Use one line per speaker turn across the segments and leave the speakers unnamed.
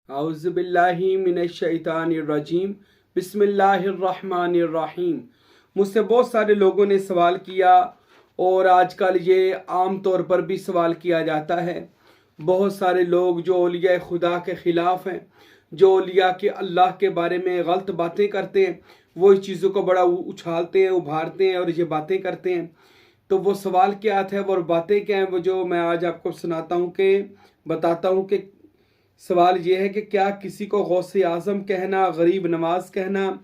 औज़ुबिल्लाहि मिनश्शैतानिर्रजीम बिस्मिल्लाहिर्रहमानिर्रहीम। मुझसे बहुत सारे लोगों ने सवाल किया और आजकल ये आम तौर पर भी सवाल किया जाता है। बहुत सारे लोग जो औलिया खुदा के ख़िलाफ़ हैं, जो औलिया के अल्लाह के बारे में गलत बातें करते हैं, वो इस चीज़ों को बड़ा उछालते हैं, उभारते हैं और ये बातें करते हैं। तो वो सवाल क्या था और बातें क्या हैं, वो जो मैं आज आपको सुनाता हूँ कि बताता हूँ कि सवाल ये है कि क्या किसी को गौसे आज़म कहना, गरीब नवाज कहना,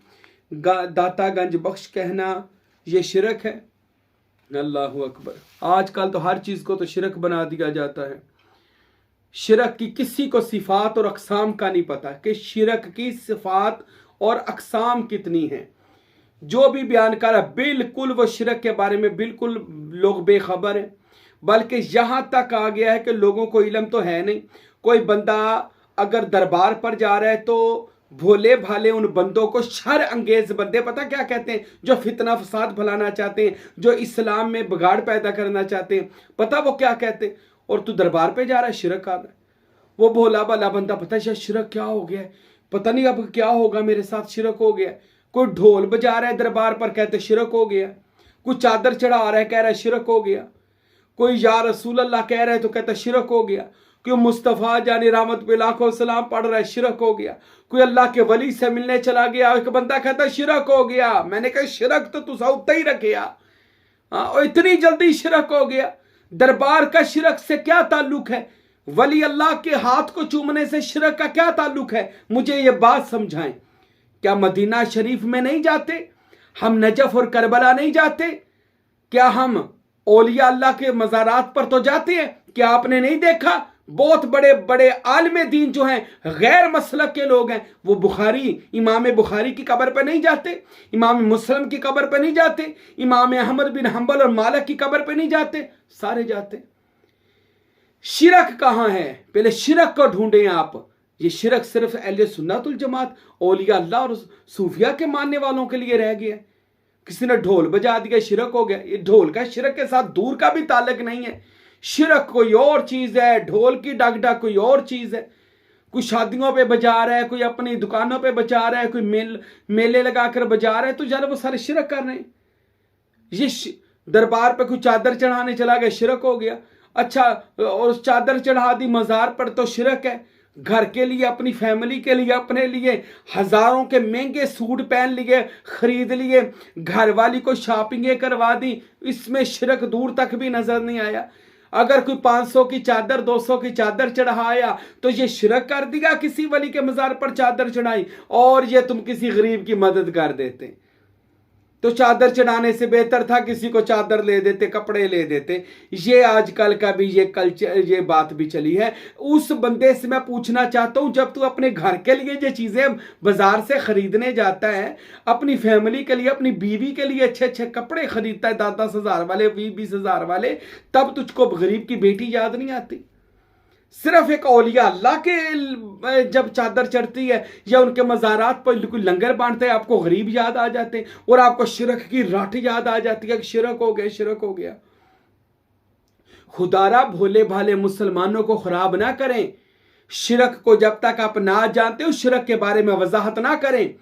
दाता गंज बख्श कहना ये शिरक है? अल्लाहु अकबर। आजकल तो हर चीज़ को तो शिरक बना दिया जाता है। शिरक की किसी को सिफात और अक़साम का नहीं पता कि शिरक की सिफात और अक़साम कितनी हैं। जो भी बयान कर रहा बिल्कुल वो शिरक के बारे में बिल्कुल लोग बेखबर हैं। बल्कि यहाँ तक आ गया है कि लोगों को इल्म तो है नहीं। कोई बंदा अगर दरबार पर जा रहा है तो भोले भाले उन बंदों को शर अंगेज बंदे पता क्या कहते हैं, जो फितना फसाद फैलाना चाहते हैं, जो इस्लाम में बिगाड़ पैदा करना चाहते हैं, पता वो क्या कहते हैं। और तू दरबार पे जा रहा है, शिरक आ रहा है। वो भोला भाला बंदा पता है शिरक क्या हो गया है, पता नहीं अब क्या होगा मेरे साथ, शिरक हो गया। कोई ढोल बजा रहा है दरबार पर, कहते शिरक हो गया। कोई चादर चढ़ा रहा है, कह रहा है शिरक हो गया। कोई या रसूल अल्लाह कह रहा है तो कहता शिरक हो गया। कोई मुस्तफ़ा जानी रहमत बिलाखो सलाम पढ़ रहा है, शिरक हो गया। कोई अल्लाह के वली से मिलने चला गया, एक बंदा कहता शिरक हो गया। मैंने कहा शिरक तो तू साउता ही रखेया, और इतनी जल्दी शिरक हो गया। दरबार का शिरक से क्या ताल्लुक है? वली अल्लाह के हाथ को चूमने से शिरक का क्या ताल्लुक है? मुझे ये बात समझाएं। क्या मदीना शरीफ में नहीं जाते? हम नजफ और करबला नहीं जाते? क्या हम औलिया अल्लाह के मज़ारात पर तो जाते हैं? क्या आपने नहीं देखा बहुत बड़े बड़े आलिम दीन जो हैं, गैर मसलक के लोग हैं, वो बुखारी, इमाम बुखारी की कब्र पर नहीं जाते, इमाम मुस्लिम की कब्र पर नहीं जाते, इमाम अहमद बिन हंबल और मालिक की कब्र पर नहीं जाते? सारे जाते। शिरक कहाँ है? पहले शिरक को ढूंढें आप। ये शिरक सिर्फ अहले सुन्नतुल जमात, औलिया अल्लाह और सूफिया के मानने वालों के लिए रह गया। किसी ने ढोल बजा दिया, शिरक हो गया। ये ढोल का शिरक के साथ दूर का भी ताल्लुक नहीं है। शिरक कोई और चीज है, ढोल की डगडग कोई और चीज है। कोई शादियों पे बजा रहा है, कोई अपनी दुकानों पे बजा रहा है, कोई मेले लगाकर बजा रहा है, तो यार वो सारे शिरक कर रहे हैं। ये दरबार पे कोई चादर चढ़ाने चला गया, शिरक हो गया। अच्छा, और चादर चढ़ा दी मजार पर तो शिरक है। घर के लिए, अपनी फैमिली के लिए, अपने लिए हजारों के महंगे सूट पहन लिए, खरीद लिए, घर वाली को शॉपिंगें करवा दी, इसमें शिरक दूर तक भी नजर नहीं आया। अगर कोई 500 की चादर, 200 की चादर चढ़ाया तो ये शिरक कर दिया। किसी वली के मजार पर चादर चढ़ाई और ये तुम किसी गरीब की मदद कर देते, तो चादर चढ़ाने से बेहतर था किसी को चादर ले देते, कपड़े ले देते। ये आजकल का भी ये कल्चर, ये बात भी चली है। उस बंदे से मैं पूछना चाहता हूं, जब तू अपने घर के लिए जो चीजें बाजार से खरीदने जाता है, अपनी फैमिली के लिए, अपनी बीवी के लिए अच्छे अच्छे कपड़े खरीदता है, 10-10 हजार वाले, 20-20 हजार वाले, तब तुझको गरीब की बेटी याद नहीं आती? सिर्फ एक औलिया अल्लाह के जब चादर चढ़ती है या उनके मज़ारात पर कोई लंगर बांटते हैं, आपको गरीब याद आ जाते हैं और आपको शिरक की राठ याद आ जाती है कि शिरक हो गया, शिरक हो गया। खुदारा भोले भाले मुसलमानों को खराब ना करें। शिरक को जब तक आप ना जानते हो, शिरक के बारे में वजाहत ना करें।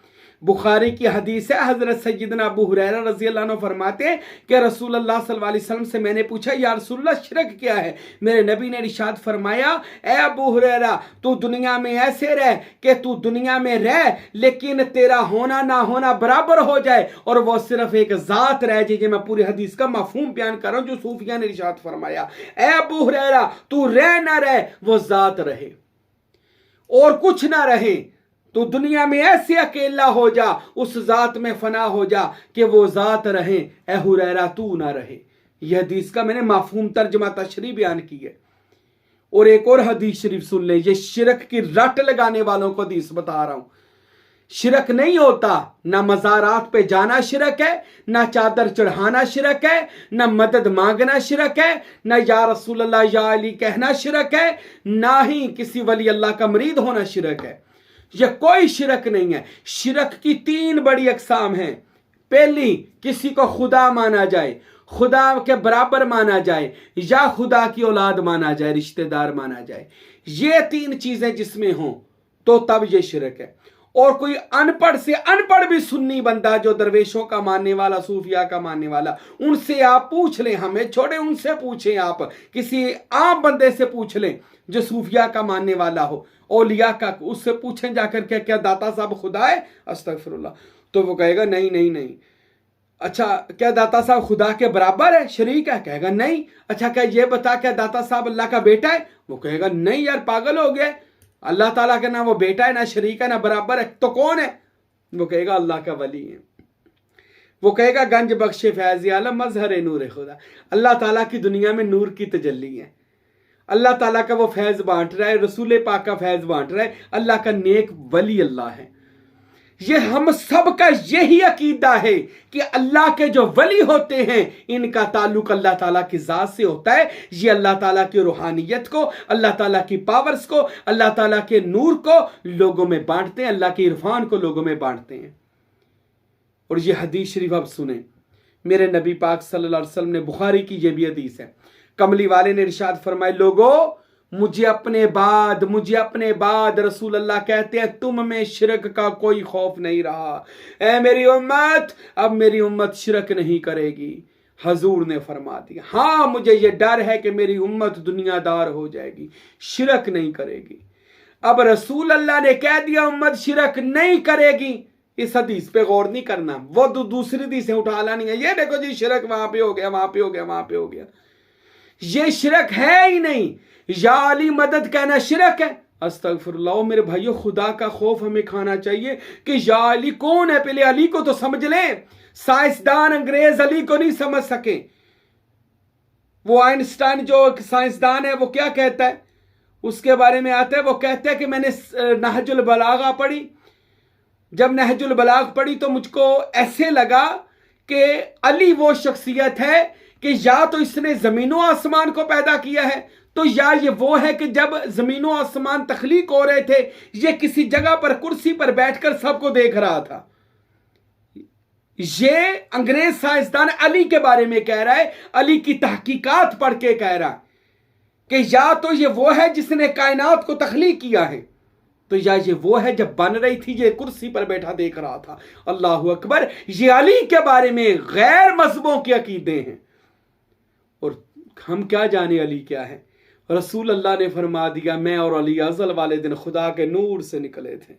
बुखारी की हदीस है, हजरत सैयदना अबू हुरैरा रज़ी अल्लाह अन्हु फरमाते हैं कि रसूल अल्लाह सल्लल्लाहु अलैहि वसल्लम से मैंने पूछा, या रसूल अल्लाह शिरक क्या है? मेरे नबी ने इरशाद फरमाया, ए अबू हुरैरा, तू दुनिया में ऐसे रह कि तू दुनिया में रह लेकिन तेरा होना ना होना बराबर हो जाए और वो सिर्फ एक ज़ात रह जाए। मैं पूरी हदीस का मफहूम बयान कर रहा हूँ जो सूफिया ने इरशाद फरमाया। ए अबू हुरैरा, तू रह ना रहे, वो ज़ात रहे और कुछ ना रहे। तो दुनिया में ऐसे अकेला हो जा, उस जात में फना हो जा कि वो जात रहे, ए हुरैरा तू ना रहे। यह हदीस का मैंने माफूम तर्जमा तशरीह बयान की है। और एक और हदीस शरीफ सुन ले, ये शिरक की रट लगाने वालों को हदीस बता रहा हूं। शिरक नहीं होता, ना मज़ारात पे जाना शिरक है, ना चादर चढ़ाना शिरक है, ना मदद मांगना शिरक है, ना या रसूल अल्लाह या अली कहना शिरक है, ना ही किसी वली अल्लाह का मरीद होना शिरक है। यह कोई शिरक नहीं है। शिरक की 3 बड़ी अकसाम हैं। पहली, किसी को खुदा माना जाए, खुदा के बराबर माना जाए, या खुदा की औलाद माना जाए, रिश्तेदार माना जाए। ये 3 चीजें जिसमें हों तो तब ये शिरक है। और कोई अनपढ़ से अनपढ़ भी सुन्नी बंदा जो दरवेशों का मानने वाला, सूफिया का मानने वाला, उनसे आप पूछ लें, हमें छोड़े उनसे पूछें, आप किसी आम बंदे से पूछ लें जो सूफिया का मानने वाला हो, औलिया का, उससे पूछें जाकर के क्या दाता साहब खुदा है? अस्तगफिरुल्लाह। तो वो कहेगा नहीं नहीं नहीं। अच्छा, क्या दाता साहब खुदा के बराबर है, शरीक है? कहेगा नहीं। अच्छा, क्या ये बता क्या दाता साहब अल्लाह का बेटा है? वो कहेगा नहीं यार, पागल हो गया, अल्लाह ताला का ना वो बेटा है, ना शरीक है, ना बराबर है, तो कौन है? वो कहेगा अल्लाह का वली है। वो कहेगा गंज बख्शे फैज़ आलम मजहर नूर खुदा, अल्लाह ताला की दुनिया में नूर की तजल्ली है, अल्लाह ताला का वो फैज़ बांट रहा है, रसूल पाक का फैज़ बांट रहा है, अल्लाह का नेक वली अल्लाह है। ये हम सब का यही अकीदा है कि अल्लाह के जो वली होते हैं इनका ताल्लुक अल्लाह ताला की ज़ात से होता है। ये अल्लाह ताला की रूहानियत को, अल्लाह ताला की पावर्स को, अल्लाह ताला के नूर को लोगों में बांटते हैं, अल्लाह के इरफान को लोगों में बांटते हैं। और ये हदीस शरीफ आप सुने, मेरे नबी पाक सल्लल्लाहु अलैहि वसल्लम ने, बुखारी की ये भी हदीस है, कमली वाले ने इरशाद फरमाए, लोगों मुझे अपने बाद रसूल अल्लाह कहते हैं तुम में शिरक का कोई खौफ नहीं रहा। ऐ मेरी उम्मत, अब मेरी उम्मत शिरक नहीं करेगी। हजूर ने फरमा दिया, हाँ मुझे ये डर है कि मेरी उम्मत दुनियादार हो जाएगी, शिरक नहीं करेगी। अब रसूल अल्लाह ने कह दिया उम्मत शिरक नहीं करेगी, इस हदीस पे गौर नहीं करना, वो दूसरी हदीसें उठा लानी है, ये देखो जी शिरक वहां पे हो गया, वहां पे हो गया, वहां पे हो गया। ये शिरक है ही नहीं। या अली मदद कहना शिरक है? अस्तगफिरुल्लाह। मेरे भाइयों, खुदा का खौफ हमें खाना चाहिए कि या अली कौन है, पहले अली को तो समझ लें। साइंसदान अंग्रेज अली को नहीं समझ सके। वो आइंस्टाइन जो साइंसदान है, वो क्या कहता है उसके बारे में आता है, वो कहता है कि मैंने नहजुल बलागा पढ़ी, जब नहजुल बलाग पढ़ी तो मुझको ऐसे लगा कि अली वो शख्सियत है कि या तो इसने जमीनों आसमान को पैदा किया है, तो या ये वो है कि जब जमीनों आसमान तख्लीक हो रहे थे ये किसी जगह पर कुर्सी पर बैठकर सबको देख रहा था। ये अंग्रेज साइंसदान अली के बारे में कह रहा है, अली की तहकीकात पढ़ के कह रहा है कि या तो ये वो है जिसने कायनात को तख्लीक किया है, तो या ये वो है जब बन रही थी ये कुर्सी पर बैठा देख रहा था। अल्लाह अकबर। ये अली के बारे में गैर मजहबों के अकीदे हैं, और हम क्या जाने अली क्या है। रसूल अल्लाह ने फरमा दिया, मैं और अली अज़ल वाले दिन खुदा के नूर से निकले थे,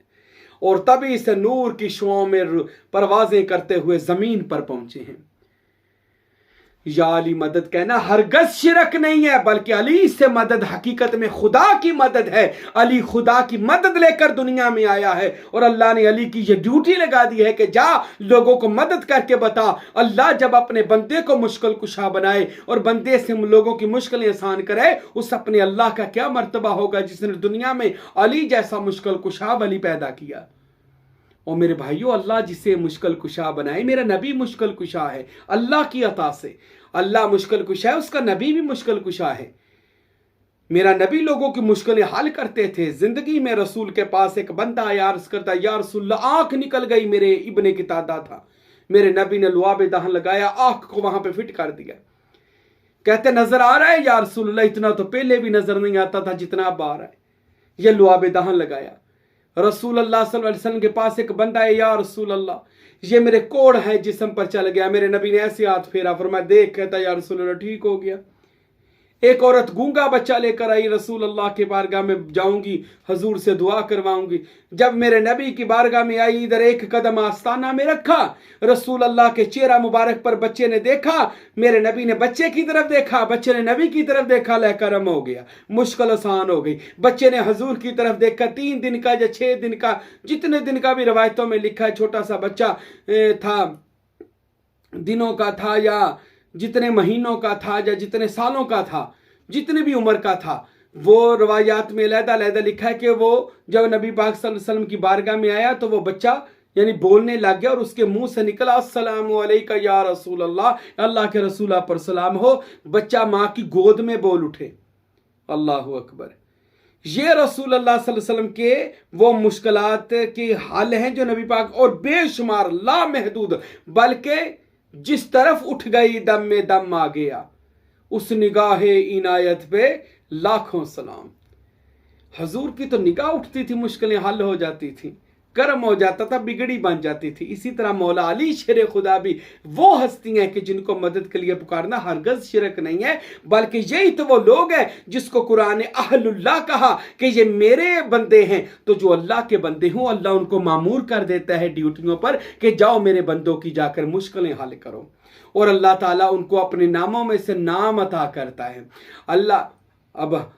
और तभी से नूर की शुआओं में परवाजें करते हुए जमीन पर पहुंचे हैं। या अली मदद कहना हरगज शिरक नहीं है, बल्कि अली से मदद हकीकत में खुदा की मदद है। अली खुदा की मदद लेकर दुनिया में आया है, और अल्लाह ने अली की यह ड्यूटी लगा दी है कि जा लोगों को मदद करके बता। अल्लाह जब अपने बंदे को मुश्किल कुशा बनाए और बंदे से लोगों की मुश्किलें आसान करे, उस अपने अल्लाह का क्या मर्तबा होगा जिसने दुनिया में अली जैसा मुश्किल कुशा वली पैदा किया। और मेरे भाइयों, अल्लाह जिसे मुश्किल कुशा बनाए, मेरा नबी मुश्किल कुशा है अल्लाह की अता से। अल्लाह मुश्किल कुशा है, उसका नबी भी मुश्किल कुशा है। मेरा नबी लोगों की मुश्किलें हल करते थे। जिंदगी में रसूल के पास एक बंदा आया, अर्ज करता, या रसूल आंख निकल गई मेरे, इब्ने की तादा था। मेरे नबी ने लुआब दहन लगाया, आंख को वहां पे फिट कर दिया। कहते नजर आ रहा है या रसूल, इतना तो पहले भी नजर नहीं आता था जितना अब आ रहा है। यह लुआब दहन लगाया। रसूल अल्लाह सल्लल्लाहु अलैहि वसल्लम के पास एक बंदा है, या रसूल अल्लाह ये मेरे कोढ़ है जिस्म पर चल गया। मेरे नबी ने ऐसे हाथ फेरा, फरमाया देख, कहता या रसूल अल्लाह ठीक हो गया। एक औरत गूंगा बच्चा लेकर आई, रसूल अल्लाह के बारगाह में जाऊंगी, हजूर से दुआ करवाऊंगी। जब मेरे नबी की बारगाह में आई, इधर एक कदम आस्ताना में रखा, रसूल अल्लाह के चेहरा मुबारक पर बच्चे ने देखा, मेरे नबी ने बच्चे की तरफ देखा, बच्चे ने नबी की तरफ देखा, लहकरम हो गया, मुश्किल आसान हो गई। बच्चे ने हजूर की तरफ देखा, 3 दिन का या 6 दिन का, जितने दिन का भी रवायतों में लिखा है, छोटा सा बच्चा था, दिनों का था या जितने महीनों का था या जितने सालों का था, जितनी भी उम्र का था, वो रवायात में अलग-अलग लिखा है कि वो जब नबी पाक सल्लल्लाहु अलैहि वसल्लम की बारगाह में आया तो वो बच्चा यानी बोलने लग गया और उसके मुंह से निकला अस्सलामु अलैका या रसूल अल्लाह, अल्लाह के रसूल आप पर सलाम हो। बच्चा माँ की गोद में बोल उठे। अल्लाहु अकबर। ये रसूल अल्लाह सल्लल्लाहु अलैहि वसल्लम के वो मुश्किलात के हाल हैं जो नबी पाक, और बेशुमार लामहदूद, बल्कि जिस तरफ उठ गई दम में दम आ गया, उस निगाहे इनायत पे लाखों सलाम। हजूर की तो निगाह उठती थी, मुश्किलें हल हो जाती थी, कर्म हो जाता था, बिगड़ी बन जाती थी। इसी तरह मौला अली शेर खुदा भी वो हस्तियां हैं कि जिनको मदद के लिए पुकारना हरगज शिरक नहीं है, बल्कि यही तो वो लोग हैं जिसको कुरान ने अहलुल्लाह कहा कि ये मेरे बंदे हैं। तो जो अल्लाह के बंदे हों, अल्लाह उनको मामूर कर देता है ड्यूटियों पर कि जाओ मेरे बंदों की जाकर मुश्किलें हल करो, और अल्लाह ताला उनको अपने नामों में से नाम अता करता है। अल्लाह अब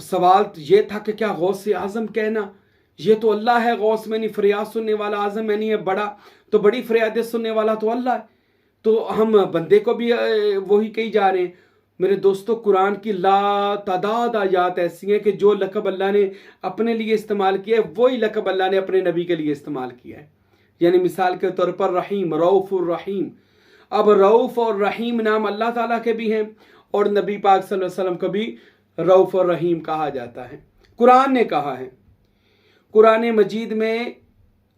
सवाल ये था कि क्या गौस आजम कहना, ये तो अल्लाह है, गौस में नहीं, फरियाद सुनने वाला आजम में नहीं है, बड़ा तो बड़ी फरियादें सुनने वाला तो अल्लाह है, तो हम बंदे को भी वही कही जा रहे हैं। मेरे दोस्तों, कुरान की लातादाद आयात ऐसी हैं कि जो लक़ब अल्लाह ने अपने लिए इस्तेमाल किया है वही लक़ब अल्लाह ने अपने नबी के लिए इस्तेमाल किया है। यानी मिसाल के तौर पर रहीम, रऊफ़ुर रहीम। अब रऊफ़ और रहीम नाम अल्लाह ताला के भी हैं और नबी पाक सल्लल्लाहु अलैहि वसल्लम को भी रऊफ़ और रहीम कहा जाता है। कुरान ने कहा है, कुरान मजीद में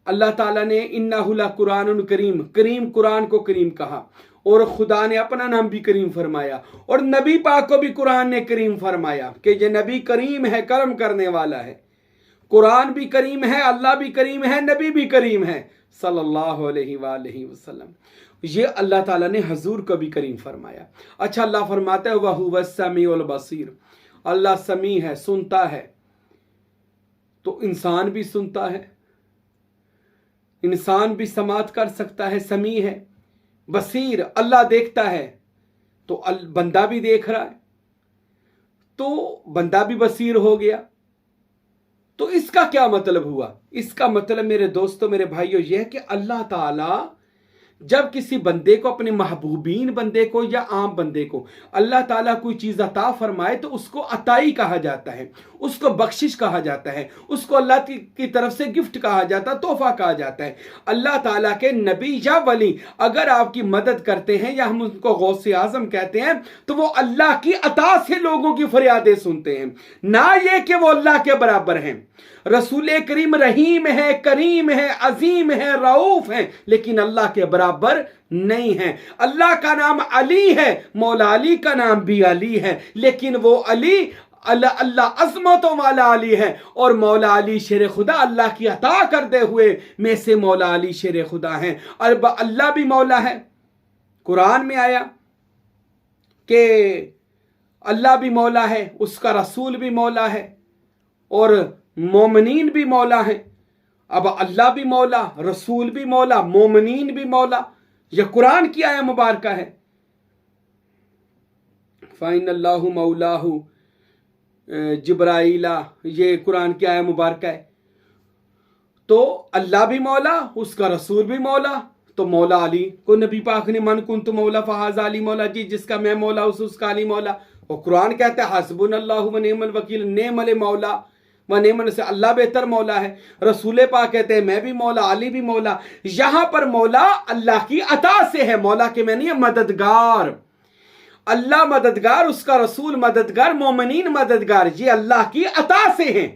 अल्लाह ताला ने इन्नहु लकुरानुन करीम, करीम कुरान को करीम कहा, और खुदा ने अपना नाम भी करीम फरमाया, और नबी पाक को भी कुरान ने करीम फरमाया कि ये नबी करीम है, करम करने वाला है। कुरान भी करीम है, अल्लाह भी करीम है, नबी भी करीम है सल्लल्लाहु अलैहि वसल्लम। ये अल्लाह ताला ने हजूर को भी करीम फरमाया। अच्छा, अल्लाह फरमाता है वहुवस समीउल बसीर, अल्लाह समी है, सुनता है। तो इंसान भी सुनता है, इंसान भी समात कर सकता है, समी है। बसीर, अल्लाह देखता है, तो बंदा भी देख रहा है, तो बंदा भी बसीर हो गया। तो इसका क्या मतलब हुआ? इसका मतलब मेरे दोस्तों, मेरे भाइयों, यह है कि अल्लाह ताला जब किसी बंदे को, अपने महबूबीन बंदे को या आम बंदे को अल्लाह ताला कोई चीज़ अता फरमाए तो उसको अताई कहा जाता है, उसको बख्शिश कहा जाता है, उसको अल्लाह की तरफ से गिफ्ट कहा जाता है, तोहफा कहा जाता है। अल्लाह ताला के नबी या वली अगर आपकी मदद करते हैं या हम उनको गौसे आजम कहते हैं, तो वो अल्लाह की अता से लोगों की फरियादें सुनते हैं, ना ये कि वो अल्लाह के बराबर हैं। रसूल करीम रहीम है, करीम है, अजीम है, रऊफ है, लेकिन अल्लाह के बराबर नहीं है। अल्लाह का नाम अली है, मौला अली का नाम भी अली है, लेकिन वो अली अल्लाह अजमतों वाला अली है, और मौला अली शेर खुदा अल्लाह की अता करते हुए में से मौला अली शेर खुदा है। और अल्लाह भी मौला है, कुरान में आया कि अल्लाह भी मौला है, उसका रसूल भी मौला है, और मोमिनीन भी मौला है। अब अल्लाह भी मौला, रसूल भी मौला, मोमिनीन भी मौला, यह कुरान की आया मुबारक है। फ़इन्नल्लाहु मौलाहु जिब्राइला, ये कुरान की आया मुबारक है। तो अल्लाह भी मौला, उसका रसूल भी मौला, तो मौला अली को नबी पाक ने मन कुंतु मौला फहाज़ा अली मौला, जी जिसका मैं मौला उसका अली मौला। और कुरान कहता है हस्बुनल्लाहु व निअमल वकील, नेमल मौला व नेमन से अल्लाह बेहतर मौला है। रसूल पाक कहते हैं मैं भी मौला, अली भी मौला। यहां पर मौला अल्लाह की अता से है, मौला के मैं नहीं है, मददगार। अल्लाह मददगार, उसका रसूल मददगार, मोमिनीन मददगार, ये अल्लाह की अता से हैं।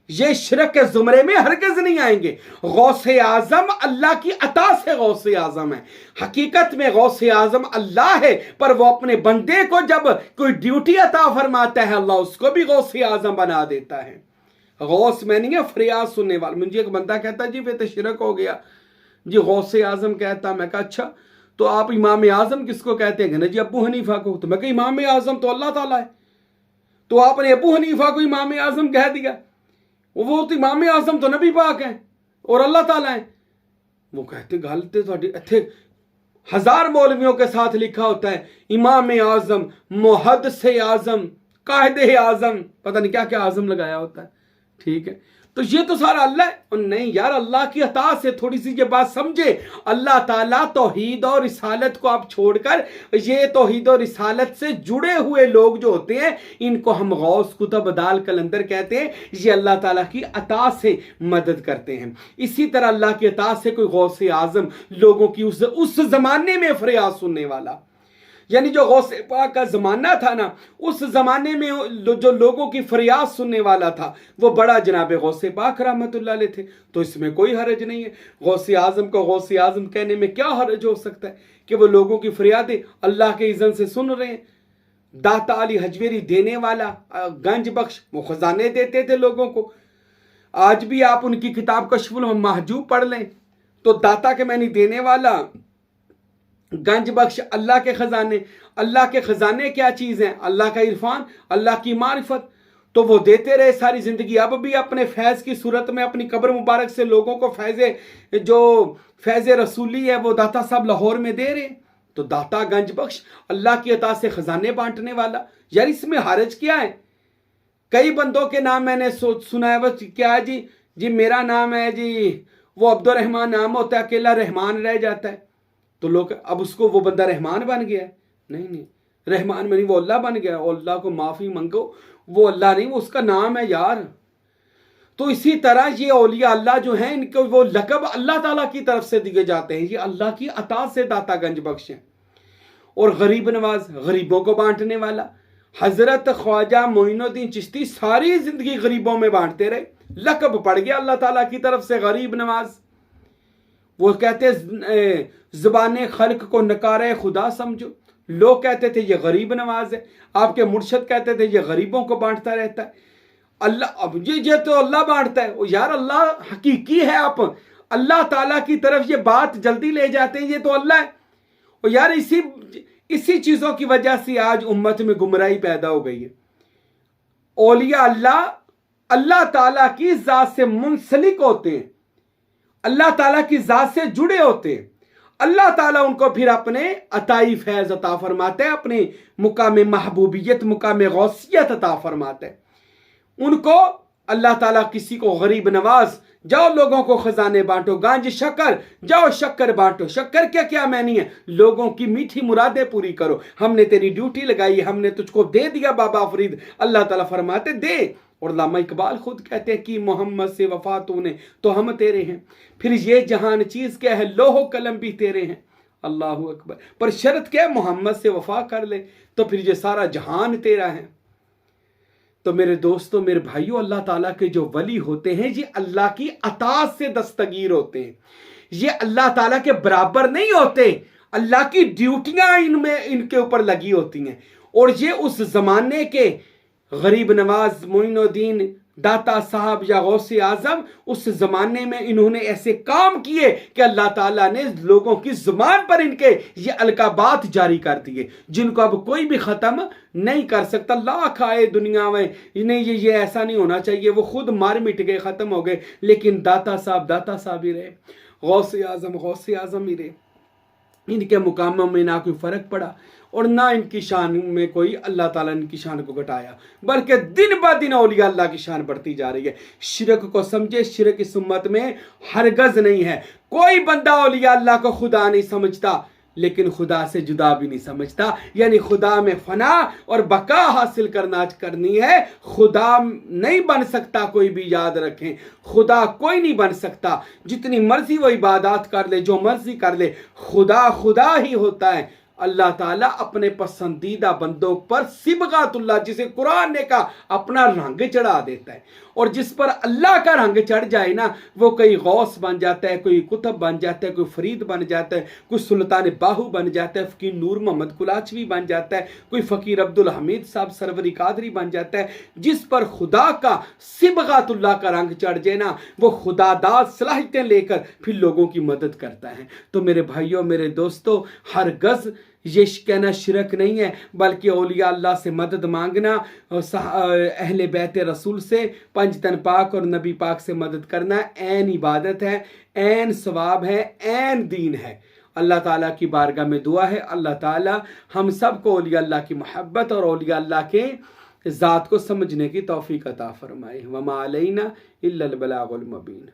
ये शिरक के जुमरे में हरगिज नहीं आएंगे। गौसे आजम अल्लाह की अता से गौसे आजम है। हकीकत में गौसे आजम अल्लाह है, पर वो अपने बंदे को जब कोई ड्यूटी अता फरमाता है, अल्लाह उसको भी गौसे आजम बना देता है। गौस में नहीं है, फरियाद सुनने वाला। मुझे एक बंदा कहता जी फिर तो शिरक हो गया जी, गौसे आजम कहता। मैं कहा अच्छा, तो आप इमाम आजम किसको कहते हैं? जी अबू हनीफा को। तो मैं कहा इमाम आजम तो अल्लाह ताला है, तो आपने अबू हनीफा को इमाम आजम कह दिया। वो तो इमाम आजम तो नबी पाक है और अल्लाह ताला है। वो कहते गलते थोड़ी, इत्थे हजार मौलवियों के साथ लिखा होता है इमाम आजम, मुहद्दिस आजम, कायदे आजम, पता नहीं क्या क्या आजम लगाया होता है। ठीक है, तो ये तो सारा अल्लाह है। और नहीं यार, अल्लाह की अता से थोड़ी सी ये बात समझे। अल्लाह ताला तौहीद और रिसालत को आप छोड़कर, ये तौहीद और रिसालत से जुड़े हुए लोग जो होते हैं, इनको हम गौस कुतुब अदाल कलंदर कहते हैं। ये अल्लाह ताला की अता से मदद करते हैं। इसी तरह अल्लाह की अता से कोई गौसे आजम, लोगों की उस जमाने में फरियाद सुनने वाला, यानी जो गौसे पाक का ज़माना था ना, उस ज़माने में जो लोगों की फरियाद सुनने वाला था, वो बड़ा जनाब गौसे पाक रहमतुल्लाह अलैह थे। तो इसमें कोई हरज नहीं है। गौसे आज़म को गौसे आज़म कहने में क्या हरज हो सकता है कि वो लोगों की फरियादें अल्लाह के इज़्न से सुन रहे हैं। दाता अली हजवेरी देने वाला, गंज बख्श, वो खजाने देते थे लोगों को। आज भी आप उनकी किताब कश्फुल महजूब पढ़ लें तो दाता के मैंने देने वाला, गंज बख्श, अल्लाह के खजाने। अल्लाह के खजाने क्या चीज़ हैं? अल्लाह का इरफान, अल्लाह की मारिफत। तो वो देते रहे सारी ज़िंदगी। अब भी अपने फैज़ की सूरत में अपनी कब्र मुबारक से लोगों को फैज़ रसूली है वो दाता साहब लाहौर में दे रहे। तो दाता गंज बख्श, अल्लाह की अता से खजाने बांटने वाला। यार इसमें हरज क्या है? कई बंदों के नाम मैंने सुना है, बस क्या है जी मेरा नाम है जी, वो अब्दुर्रहमान नाम होता है, अकेला रहमान रह जाता है। तो लोग अब उसको वो बंदा रहमान बन गया है। नहीं, रहमान में नहीं, वो अल्लाह बन गया। और अल्लाह को माफ़ी मंगो, वो अल्लाह नहीं, वो उसका नाम है यार। तो इसी तरह ये औलिया अल्लाह जो हैं, इनको वो लकब अल्लाह ताला की तरफ से दिए जाते हैं। ये अल्लाह की अता से दाता गंज बख्श हैं। और गरीब नवाज, गरीबों को बांटने वाला। हजरत ख्वाजा मोइनुद्दीन चिश्ती सारी जिंदगी गरीबों में बांटते रहे, लकब पड़ गया अल्लाह ताला की तरफ से गरीब नवाज। वो कहते ज़ुबाने खल्क को नकारे खुदा समझो। लोग कहते थे ये गरीब नवाज है। आपके मुर्शद कहते थे ये गरीबों को बांटता रहता है। अल्लाह, अब ये तो अल्लाह बांटता है। यार अल्लाह हकीकी है, आप अल्लाह ताला की तरफ ये बात जल्दी ले जाते हैं, ये तो अल्लाह है। और यार इसी चीजों की वजह से आज उम्मत में गुमराही पैदा हो गई है। औलिया अल्लाह ताला की जात से मुंसलिक होते हैं, अल्लाह ताला की जात से जुड़े होते हैं। अल्लाह ताला उनको फिर अपने अताई फैज अता फरमाते हैं, अपने मुकाम महबूबियत, मुकाम गौसियत अता फरमाते हैं उनको। अल्लाह ताला किसी को गरीब नवाज, जाओ लोगों को खजाने बांटो, गांज शक्कर, जाओ शक्कर बांटो। शक्कर क्या मैनी है? लोगों की मीठी मुरादें पूरी करो। हमने तेरी ड्यूटी लगाई, हमने तुझको दे दिया बाबा फरीद। अल्लाह ताला फरमाते दे। और लामा इकबाल खुद कहते हैं कि मोहम्मद से वफा तूने तो हम तेरे हैं। फिर ये जहान चीज क्या है? लोहो कलम भी तेरे हैं। अल्लाह अकबर। पर शर्त क्या है? मोहम्मद से वफा कर ले तो फिर ये सारा जहान तेरा है। तो मेरे दोस्तों, मेरे भाइयों, अल्लाह ताला के जो वली होते हैं ये अल्लाह की अताअत से दस्तगीर होते हैं। ये अल्लाह ताला के बराबर नहीं होते। अल्लाह की ड्यूटियां इनके ऊपर लगी होती हैं। और ये उस जमाने के गरीब नवाज मोइनुद्दीन दाता साहब या गौसे आजम, उस जमाने में इन्होंने ऐसे काम किए कि अल्लाह ताला ने लोगों की जुबान पर इनके ये अलकाबात जारी कर दिए जिनको अब कोई भी ख़त्म नहीं कर सकता। लाख आए दुनिया में, इन्हें ये ऐसा नहीं होना चाहिए, वो खुद मार मिट गए, ख़त्म हो गए, लेकिन दाता साहब ही रहे, गौसे आजम ही रहे। इनके मुकामों में ना कोई फ़र्क पड़ा और ना इनकी शान में कोई अल्लाह ताला ने इनकी शान को घटाया, बल्कि दिन ब दिन औलिया अल्लाह की शान बढ़ती जा रही है। शिरक को समझे, शिरक इस उम्मत में हरगज नहीं है। कोई बंदा औलिया अल्लाह को खुदा नहीं समझता, लेकिन खुदा से जुदा भी नहीं समझता। यानी खुदा में फना और बका हासिल करनी है। खुदा नहीं बन सकता कोई भी, याद रखें, खुदा कोई नहीं बन सकता। जितनी मर्जी वो इबादत कर ले, जो मर्जी कर ले, खुदा ही होता है। अल्लाह ताला अपने पसंदीदा बंदों पर सिबगातुल्लाह, जिसे कुरान ने कहा, अपना रंग चढ़ा देता है। और जिस पर अल्लाह का रंग चढ़ जाए ना, वो कोई गौस बन जाता है, कोई कुतुब बन जाता है, कोई फरीद बन जाता है, कोई सुल्तान बाहू बन जाता है, फ़कीर नूर मोहम्मद कुलाचवी बन जाता है, कोई फ़कीर अब्दुल हमीद साहब सरवरी कादरी बन जाता है। जिस पर खुदा का सिबगातुल्लाह का रंग चढ़ जाए ना, वो खुदादाद सलाहियतें लेकर फिर लोगों की मदद करता है। तो मेरे भाइयों, मेरे दोस्तों, हरगज़ ये कहना शिरक नहीं है, बल्कि औलिया अल्लाह से मदद मांगना, अहले बैत रसूल से, पंजतन पाक और नबी पाक से मदद करना ऐन इबादत है, ऐन सवाब है, ऐन दीन है। अल्लाह ताला की बारगाह में दुआ है, अल्लाह ताला हम सब को औलिया अल्लाह की मोहब्बत और औलिया अल्लाह के ज़ात को समझने की तौफीक अता फरमाए। वमा अलैना इल्लल बलागुल मुबीन।